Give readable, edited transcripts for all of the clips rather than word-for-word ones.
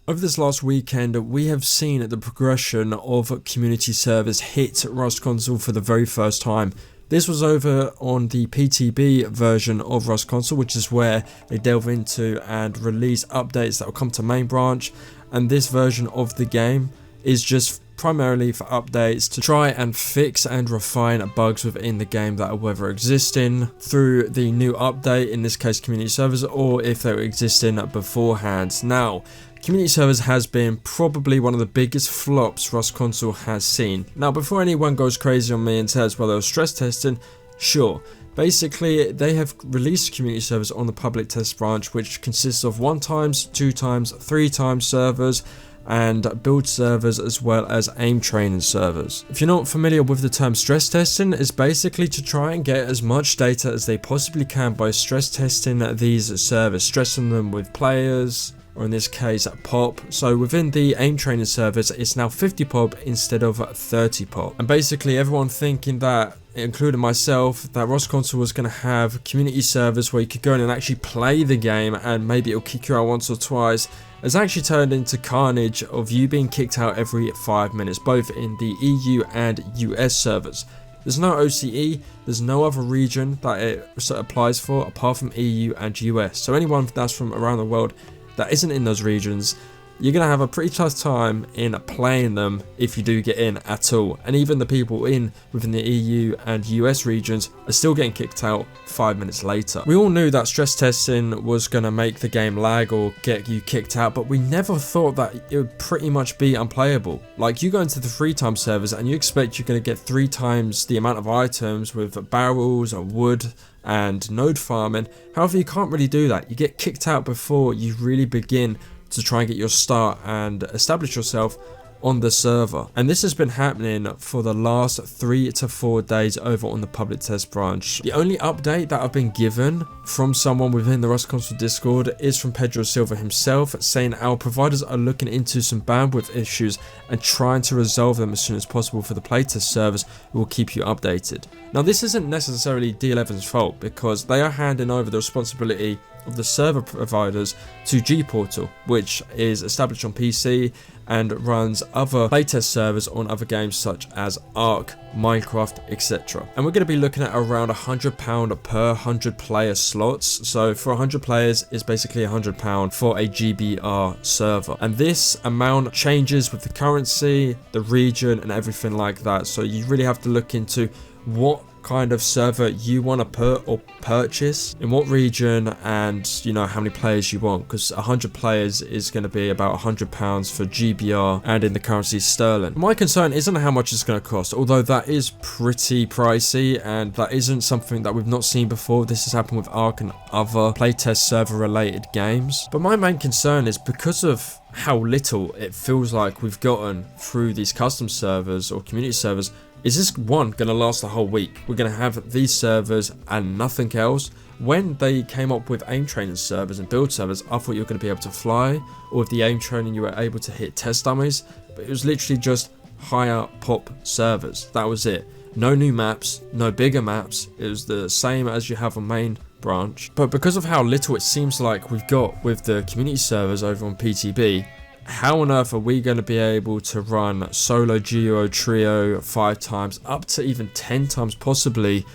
Over this last weekend, we have seen the progression of community servers hit Rust Console for the very first time. This was over on the PTB version of Rust Console, which is where they delve into and release updates that will come to main branch, and this version of the game is just primarily for updates to try and fix and refine bugs within the game that are whether existing through the new update, in this case community servers, or if they were existing beforehand. Now, community servers has been probably one of the biggest flops Rust Console has seen. Now, before anyone goes crazy on me and says, well, they were stress testing, sure. Basically, they have released community servers on the public test branch, which consists of 1x, 2x, 3x servers, and build servers as well as aim training servers. If you're not familiar with the term stress testing, it's basically to try and get as much data as they possibly can by stress testing these servers, stressing them with players, or in this case pop. So within the aim training servers, it's now 50 pop instead of 30 pop. And basically everyone thinking that, including myself, that Rust Console was going to have community servers where you could go in and actually play the game and maybe it'll kick you out once or twice, has actually turned into carnage of you being kicked out every 5 minutes, both in the EU and US servers. There's no OCE, there's no other region that it applies for apart from EU and US. So anyone that's from around the world that isn't in those regions, you're going to have a pretty tough time in playing them if you do get in at all. And even the people within the EU and US regions are still getting kicked out 5 minutes later. We all knew that stress testing was going to make the game lag or get you kicked out, but we never thought that it would pretty much be unplayable. Like, you go into the 3x servers and you expect you're going to get 3 times the amount of items with barrels or wood and node farming. However, you can't really do that. You get kicked out before you really begin to try and get your start and establish yourself on the server. And this has been happening for the last 3 to 4 days over on the public test branch. The only update that I've been given from someone within the Rust Console Discord is from Pedro Silva himself, saying our providers are looking into some bandwidth issues and trying to resolve them as soon as possible for the playtest servers, who will keep you updated. Now, this isn't necessarily D11's fault, because they are handing over the responsibility of the server providers to G-Portal, which is established on PC and runs other playtest servers on other games such as Ark, Minecraft, etc. And we're going to be looking at around £100 per 100 player slots. So for 100 players is basically £100 for a GBR server. And this amount changes with the currency, the region, and everything like that. So you really have to look into what kind of server you want to put or purchase in what region, and you know how many players you want, because 100 players is going to be about £100 for GBR and in the currency sterling. My concern isn't how much it's going to cost, although that is pretty pricey and that isn't something that we've not seen before. This has happened with Ark and other playtest server related games. But my main concern is because of how little it feels like we've gotten through these custom servers or community servers. Is this one going to last the whole week? We're going to have these servers and nothing else. When they came up with aim training servers and build servers, I thought you were going to be able to fly, or with the aim training you were able to hit test dummies, but it was literally just higher pop servers. That was it. No new maps, no bigger maps. It was the same as you have on main branch. But because of how little it seems like we've got with the community servers over on PTB, how on earth are we going to be able to run solo, duo, trio 5 times, up to even 10 times possibly,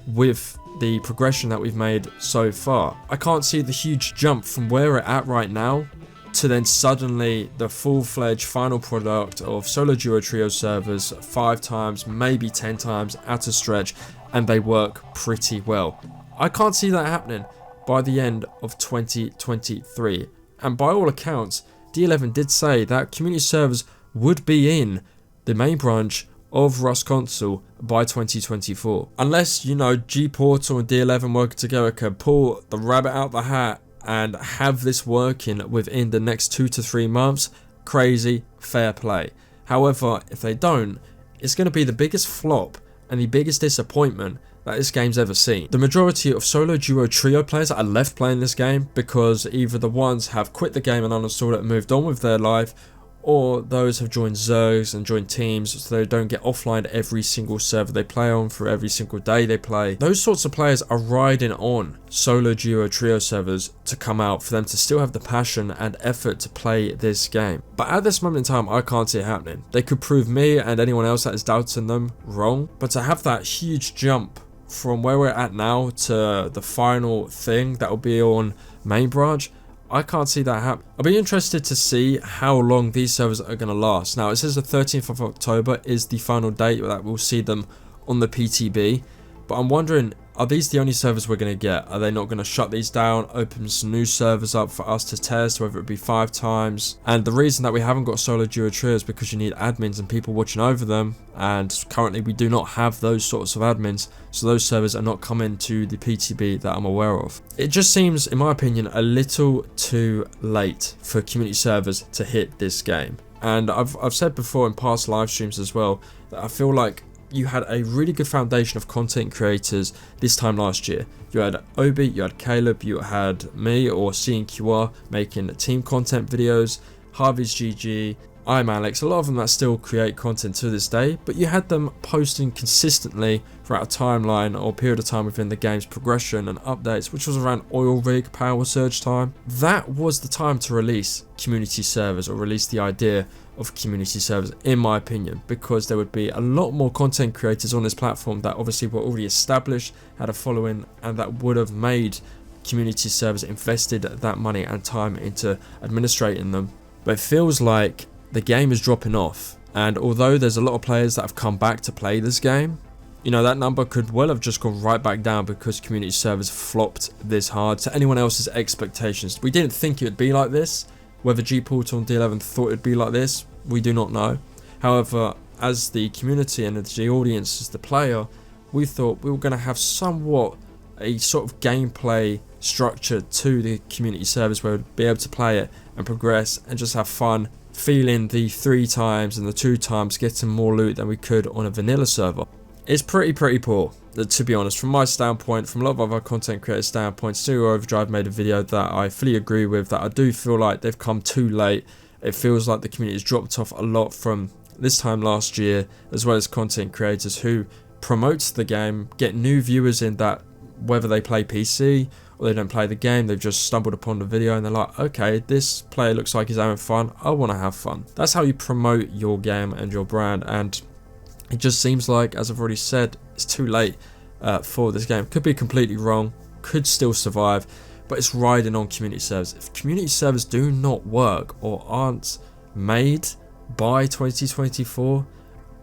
with the progression that we've made so far? I can't see the huge jump from where we're at right now to then suddenly the full-fledged final product of solo, duo, trio servers 5 times, maybe 10 times at a stretch, and they work pretty well. I can't see that happening by the end of 2023. And by all accounts, D11 did say that community servers would be in the main branch of Rust Console by 2024. Unless, you know, G-Portal and D11 working together can pull the rabbit out the hat and have this working within the next 2 to 3 months, crazy, fair play. However, if they don't, it's going to be the biggest flop and the biggest disappointment that this game's ever seen. The majority of solo, duo, trio players are left playing this game because either the ones have quit the game and uninstalled it and moved on with their life, or those have joined Zergs and joined teams so they don't get offline every single server they play on for every single day they play. Those sorts of players are riding on solo, duo, trio servers to come out for them to still have the passion and effort to play this game. But at this moment in time, I can't see it happening. They could prove me and anyone else that is doubting them wrong, but to have that huge jump from where we're at now to the final thing that will be on main branch, I can't see that happen. I'll be interested to see how long these servers are going to last. Now, it says the 13th of October is the final date that we'll see them on the PTB. But I'm wondering, are these the only servers we're going to get? Are they not going to shut these down, open some new servers up for us to test, whether it be 5 times? And the reason that we haven't got solo, duo, trio is because you need admins and people watching over them. And currently we do not have those sorts of admins. So those servers are not coming to the PTB that I'm aware of. It just seems, in my opinion, a little too late for community servers to hit this game. And I've said before in past live streams as well, that I feel like you had a really good foundation of content creators this time last year. You had Obi, you had Caleb, you had me or CNQR making team content videos, Harvey's GG, I'm Alex, a lot of them that still create content to this day, but you had them posting consistently throughout a timeline or period of time within the game's progression and updates, which was around oil rig, Powersurge time. That was the time to release community servers, or release the idea of community servers, in my opinion, because there would be a lot more content creators on this platform that obviously were already established, had a following, and that would have made community servers invested that money and time into administrating them. But it feels like the game is dropping off, and although there's a lot of players that have come back to play this game, you know, that number could well have just gone right back down because community servers flopped this hard to anyone else's expectations. We didn't think it would be like this. Whether G-Portal and D11 thought it would be like this, we do not know. However, as the community and as the audience, as the player, we thought we were going to have somewhat a sort of gameplay structure to the community servers where we'd be able to play it and progress and just have fun, feeling the 3 times and the 2 times getting more loot than we could on a vanilla server. It's pretty poor, to be honest, from my standpoint, from a lot of other content creators' standpoints. Zero Overdrive made a video that I fully agree with, that I do feel like they've come too late. It feels like the community has dropped off a lot from this time last year, as well as content creators who promote the game, get new viewers in that whether they play PC or they don't play the game, they've just stumbled upon the video and they're like, okay, this player looks like he's having fun, I want to have fun. That's how you promote your game and your brand, and it just seems like, as I've already said, it's too late for this game. Could be completely wrong, could still survive, but it's riding on community servers. If community servers do not work or aren't made by 2024,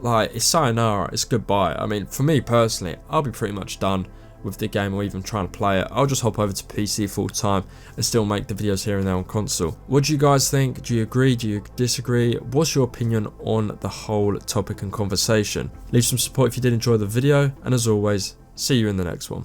like, it's sayonara, it's goodbye. I mean, for me personally, I'll be pretty much done with the game or even trying to play it. I'll just hop over to PC full time and still make the videos here and there on console. What do you guys think? Do you agree? Do you disagree? What's your opinion on the whole topic and conversation? Leave some support if you did enjoy the video, and as always, see you in the next one.